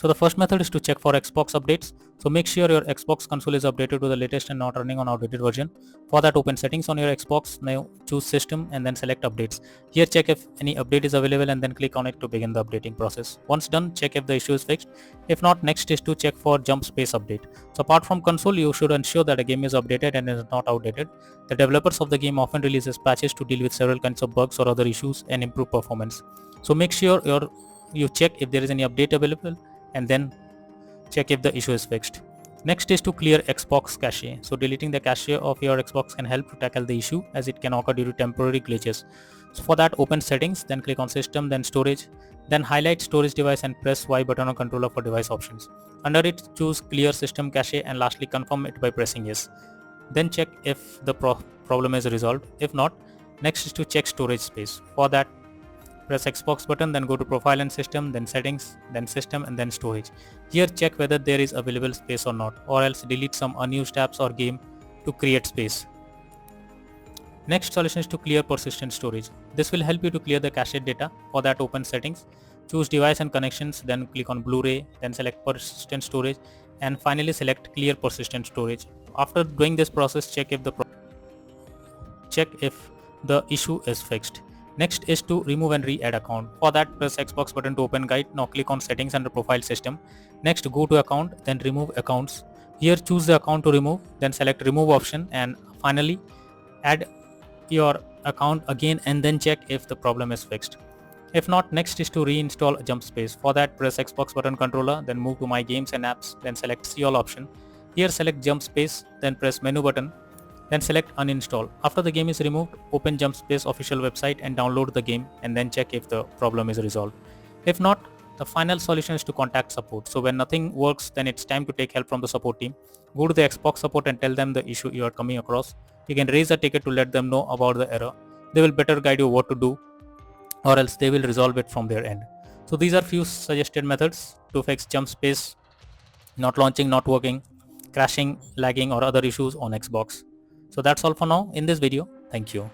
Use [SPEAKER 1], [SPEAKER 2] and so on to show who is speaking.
[SPEAKER 1] So the first method is to check for Xbox updates. So make sure your Xbox console is updated to the latest and not running on outdated version. For that, open settings on your Xbox, now choose system and then select updates. Here check if any update is available and then click on it to begin the updating process. Once done, check if the issue is fixed. If not, next is to check for jump space update. So apart from console, you should ensure that a game is updated and is not outdated. The developers of the game often releases patches to deal with several kinds of bugs or other issues and improve performance. So make sure you check if there is any update available and then check if the issue is fixed. Next is to clear Xbox cache. So deleting the cache of your Xbox can help to tackle the issue as it can occur due to temporary glitches. So for that, open settings, then click on system, then storage, then highlight storage device and press Y button on controller for device options. Under it, choose clear system cache and lastly confirm it by pressing yes. Then check if the problem is resolved. If not, next is to check storage space. For that, press Xbox button, then go to profile and system, then settings, then system and then storage. Here check whether there is available space or not, or else delete some unused apps or game to create space. Next solution is to clear persistent storage. This will help you to clear the cached data. For that, open settings, choose device and connections, then click on Blu-ray, then select persistent storage and finally select clear persistent storage. After doing this process, check if the issue is fixed. Next is to remove and re-add account. For that, press Xbox button to open guide. Now click on settings under profile system. Next, go to account, then remove accounts. Here choose the account to remove, then select remove option and finally add your account again and then check if the problem is fixed. If not, next is to reinstall jump space. For that, press Xbox button controller, then move to my games and apps, then select see all option. Here select jump space, then press menu button, then select uninstall. After the game is removed, open Jump Space official website and download the game and then check if the problem is resolved. If not, the final solution is to contact support. So when nothing works, then it's time to take help from the support team. Go to the Xbox support and tell them the issue you are coming across. You can raise a ticket to let them know about the error. They will better guide you what to do, or else they will resolve it from their end. So these are few suggested methods to fix jump space, not launching, not working, crashing, lagging or other issues on Xbox. So that's all for now in this video. Thank you.